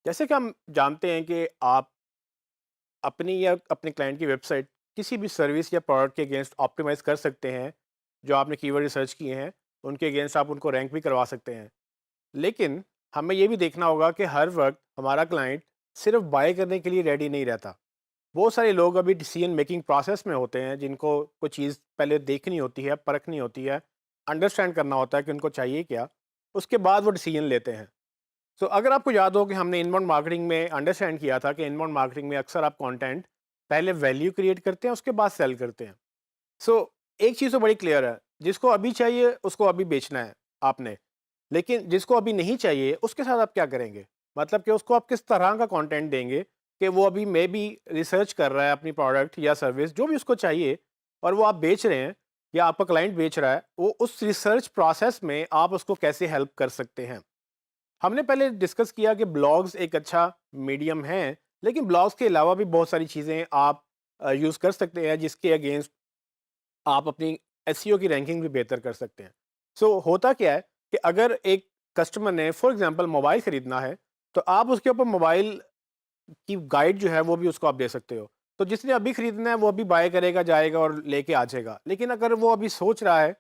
जैसे कि हम जानते हैं कि आप अपनी या अपने क्लाइंट की वेबसाइट किसी भी सर्विस या प्रोडक्ट के अगेंस्ट ऑप्टिमाइज़ कर सकते हैं, जो आपने कीवर्ड रिसर्च किए हैं, उनके अगेंस्ट आप उनको रैंक भी करवा सकते हैं। लेकिन हमें ये भी देखना होगा कि हर वक़्त हमारा क्लाइंट सिर्फ़ बाय करने के लिए रेडी नहीं रहता। बहुत सारे लोग अभी डिसीजन मेकिंग प्रोसेस में होते हैं, जिनको कोई चीज़ पहले देखनी होती है, परखनी होती है, अंडरस्टैंड करना होता है कि उनको चाहिए क्या, उसके बाद वो डिसीजन लेते हैं। सो अगर आपको याद हो कि हमने इनबाउंड मार्केटिंग में अंडरस्टैंड किया था कि इनबाउंड मार्केटिंग में अक्सर आप कंटेंट पहले वैल्यू क्रिएट करते हैं, उसके बाद सेल करते हैं। सो एक चीज़ तो बड़ी क्लियर है, जिसको अभी चाहिए उसको अभी बेचना है आपने, लेकिन जिसको अभी नहीं चाहिए उसके साथ आप क्या करेंगे? मतलब कि उसको आप किस तरह का कंटेंट देंगे कि वो अभी मे बी रिसर्च कर रहा है अपनी प्रोडक्ट या सर्विस जो भी उसको चाहिए, और वो आप बेच रहे हैं या आपका क्लाइंट बेच रहा है, वो उस रिसर्च प्रोसेस में आप उसको कैसे हेल्प कर सकते हैं? हमने पहले डिस्कस किया कि ब्लॉग्स एक अच्छा मीडियम है, लेकिन ब्लॉग्स के अलावा भी बहुत सारी चीज़ें आप यूज़ कर सकते हैं, जिसके अगेंस्ट आप अपनी एसईओ की रैंकिंग भी बेहतर कर सकते हैं। होता क्या है कि अगर एक कस्टमर ने फॉर एग्जांपल मोबाइल ख़रीदना है, तो आप उसके ऊपर मोबाइल की गाइड जो है वो भी उसको आप दे सकते हो। तो जिसने अभी ख़रीदना है वो अभी बाय करेगा, जाएगा और लेके आ जाएगा। लेकिन अगर वो अभी सोच रहा है,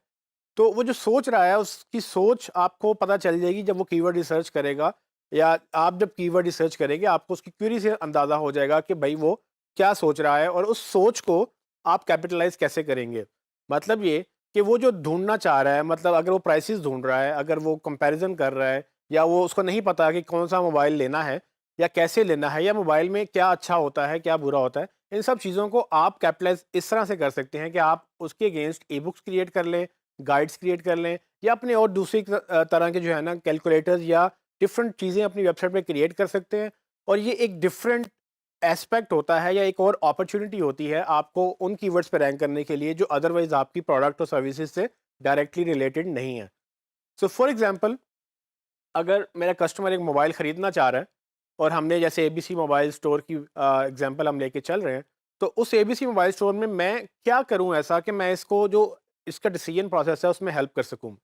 तो वो जो सोच रहा है उसकी सोच आपको पता चल जाएगी जब वो कीवर्ड रिसर्च करेगा, या आप जब कीवर्ड रिसर्च करेंगे आपको उसकी क्वेरी से अंदाज़ा हो जाएगा कि भाई वो क्या सोच रहा है और उस सोच को आप कैपिटलाइज़ कैसे करेंगे। मतलब ये कि वो जो ढूँढना चाह रहा है, मतलब अगर वो प्राइसेज़ ढूँढ रहा है, अगर वो कंपैरिज़न कर रहा है, या वो उसको नहीं पता कि कौन-सा मोबाइल लेना है या कैसे लेना है, या मोबाइल में क्या अच्छा होता है, क्या बुरा होता है, इन सब चीज़ों को आप कैपिटलाइज़ इस तरह से कर सकते हैं कि आप उसके अगेंस्ट ई-बुक्स क्रिएट कर लें, गाइड्स क्रिएट कर लें, या अपने और दूसरी तरह के जो है ना कैलकुलेटर्स या डिफरेंट चीज़ें अपनी वेबसाइट पे क्रिएट कर सकते हैं। और ये एक डिफरेंट एस्पेक्ट होता है, या एक और अपॉर्चुनिटी होती है आपको उन कीवर्ड्स पे रैंक करने के लिए जो अदरवाइज आपकी प्रोडक्ट और सर्विसेज से डायरेक्टली रिलेटेड नहीं है। सो फॉर एग्जांपल, अगर मेरा कस्टमर एक मोबाइल ख़रीदना चाह रहा है, और हमने जैसे एबीसी मोबाइल स्टोर की एग्जांपल हम लेके चल रहे हैं, तो उस एबीसी मोबाइल स्टोर में मैं क्या करूं ऐसा कि मैं इसको जो इसका डिसीजन प्रोसेस है उसमें हेल्प कर सकूं।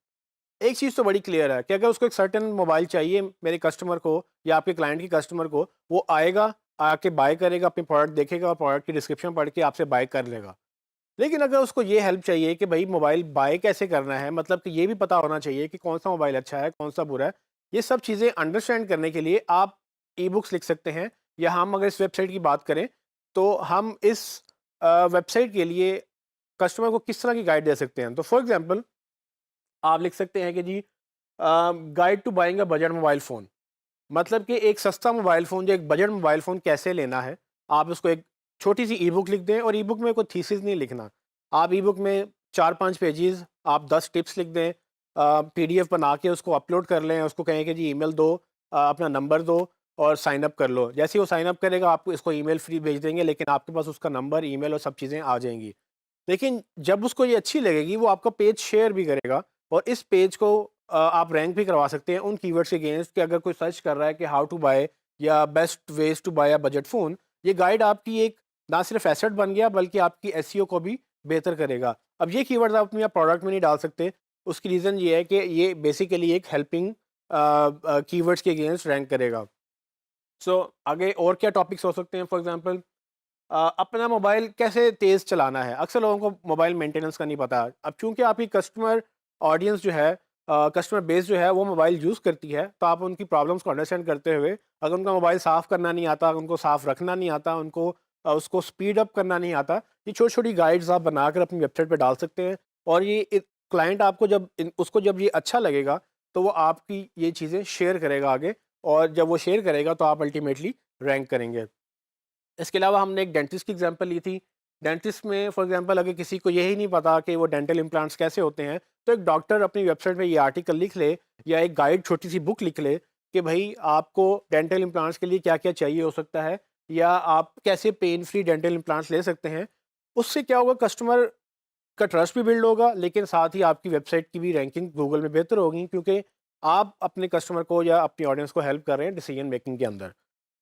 एक चीज़ तो बड़ी क्लियर है कि अगर उसको एक सर्टेन मोबाइल चाहिए मेरे कस्टमर को, या आपके क्लाइंट की कस्टमर को, वो आएगा, आके बाय करेगा, अपनी प्रोडक्ट देखेगा और प्रोडक्ट की डिस्क्रिप्शन पढ़ के आपसे बाय कर लेगा। लेकिन अगर उसको ये हेल्प चाहिए कि भाई मोबाइल बाय कैसे करना है, मतलब कि ये भी पता होना चाहिए कि कौन सा मोबाइल अच्छा है, कौन सा बुरा है, ये सब चीज़ें अंडरस्टैंड करने के लिए आप ई बुक्स लिख सकते हैं। या हम अगर इस वेबसाइट की बात करें, तो हम इस वेबसाइट के लिए कस्टमर को किस तरह की गाइड दे सकते हैं। तो फॉर एग्जांपल, आप लिख सकते हैं कि जी, guide to buying a budget mobile phone. मतलब कि एक सस्ता मोबाइल फ़ोन, जो एक बजट मोबाइल फ़ोन कैसे लेना है, आप उसको एक छोटी-सी ई-बुक लिख दें, और ई-बुक में कोई थीसिस नहीं लिखना। आप ई-बुक में 4-5 पेजेज़, आप 10 टिप्स लिख दें, पीडीएफ बना के उसको अपलोड कर लें, उसको कहें कि जी ईमेल दो, अपना नंबर दो और साइन अप कर लो। जैसे ही वो साइन अप करेगा, आपको इसको ईमेल फ्री भेज देंगे, लेकिन आपके पास उसका नंबर, ईमेल और सब चीज़ें आ जाएँगी। लेकिन जब उसको ये अच्छी लगेगी, वो आपका पेज शेयर भी करेगा, और इस पेज को आप रैंक भी करवा सकते हैं उन कीवर्ड्स के अगेंस्ट कि अगर कोई सर्च कर रहा है कि हाउ टू बाय या best ways to buy a budget phone, ये गाइड आपकी एक ना सिर्फ एसेट बन गया, बल्कि आपकी एसईओ को भी बेहतर करेगा। अब ये कीवर्ड्स आप अपने प्रोडक्ट में नहीं डाल सकते, उसकी रीज़न ये है कि ये बेसिकली एक हेल्पिंग कीवर्ड्स के अगेंस्ट रैंक करेगा। आगे और क्या टॉपिक्स हो सकते हैं? फॉर एग्ज़ाम्पल, अपना मोबाइल कैसे तेज़ चलाना है। अक्सर लोगों को मोबाइल मेंटेनेंस का नहीं पता। अब चूँकि आपकी कस्टमर ऑडियंस जो है, कस्टमर बेस जो है वो मोबाइल यूज़ करती है, तो आप उनकी प्रॉब्लम्स को अंडरस्टैंड करते हुए, अगर उनका मोबाइल साफ़ करना नहीं आता, उनको साफ़ रखना नहीं आता, उनको उसको स्पीड अप करना नहीं आता, ये छोटी-छोटी गाइड्स आप बनाकर अपनी वेबसाइट पे डाल सकते हैं। और ये क्लाइंट आपको जब उसको जब ये अच्छा लगेगा, तो वो आपकी ये चीज़ें शेयर करेगा आगे, और जब वो शेयर करेगा तो आप अल्टीमेटली रैंक करेंगे। इसके अलावा हमने एक डेंटिस्ट की एग्जांपल ली थी। डेंटिस्ट में फॉर एग्जांपल, अगर किसी को यही नहीं पता कि वो डेंटल इम्प्लांट्स कैसे होते हैं, तो एक डॉक्टर अपनी वेबसाइट पे ये आर्टिकल लिख ले, या एक गाइड छोटी-सी बुक लिख ले कि भई आपको डेंटल इम्प्लांट्स के लिए क्या-क्या चाहिए हो सकता है, या आप कैसे पेन फ्री डेंटल इम्प्लांट्स ले सकते हैं। उससे क्या होगा, कस्टमर का ट्रस्ट भी बिल्ड होगा, लेकिन साथ ही आपकी वेबसाइट की भी रैंकिंग गूगल में बेहतर होगी, क्योंकि आप अपने कस्टमर को या अपनी ऑडियंस को हेल्प कर रहे हैं डिसीजन मेकिंग के अंदर।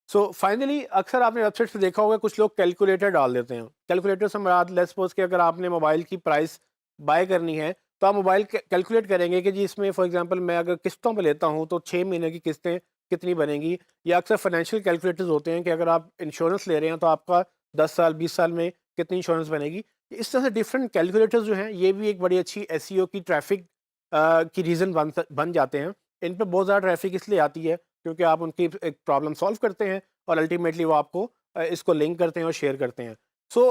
फाइनली, अक्सर आपने वेबसाइट पे देखा होगा कुछ लोग कैलकुलेटर डाल देते हैं। कैलकुलेटर से मुराद, लेट्स सपोज कि अगर आपने मोबाइल की प्राइस बाय करनी है, तो आप मोबाइल कैलकुलेट करेंगे कि जी इसमें फॉर एग्जांपल मैं अगर किस्तों पे लेता हूँ तो 6 महीने की किस्तें कितनी बनेंगी, या अक्सर फाइनेंशियल कैलकुलेटर्स होते हैं कि अगर आप इंश्योरेंस ले रहे हैं तो आपका 10 साल 20 साल में कितनी इंश्योरेंस बनेगी। इस तरह से डिफरेंट कैलकुलेटर्स जो हैं ये भी एक बड़ी अच्छी एसईओ की ट्रैफिक की रीज़न बन जाते हैं। इन पे बहुत ज़्यादा ट्रैफिक इसलिए आती है क्योंकि आप उनकी एक प्रॉब्लम सॉल्व करते हैं और अल्टीमेटली वो आपको इसको लिंक करते हैं और शेयर करते हैं। सो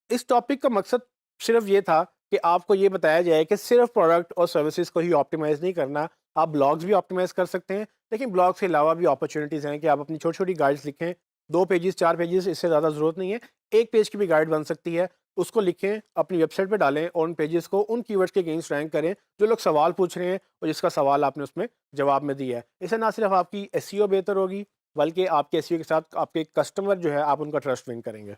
इस टॉपिक का मकसद सिर्फ ये था कि आपको ये बताया जाए कि सिर्फ प्रोडक्ट और सर्विसेज को ही ऑप्टिमाइज़ नहीं करना, आप ब्लॉग्स भी ऑप्टिमाइज़ कर सकते हैं, लेकिन ब्लॉग्स के अलावा भी अपॉर्चुनिटीज़ हैं कि आप अपनी छोटी-छोटी गाइड्स लिखें, 2 पेजेज़ 4 पेजेज़ इससे ज़्यादा ज़रूरत नहीं है, 1 पेज की भी गाइड बन सकती है, उसको लिखें, अपनी वेबसाइट पे डालें और उन पेजेज़ को उन कीवर्ड्स के अगेंस्ट रैंक करें, जो लोग सवाल पूछ रहे हैं और जिसका सवाल आपने उसमें जवाब में दिया है। इससे ना सिर्फ आपकी एसईओ बेहतर होगी, बल्कि आपके एसईओ के साथ आपके कस्टमर जो है, आप उनका ट्रस्ट विन करेंगे।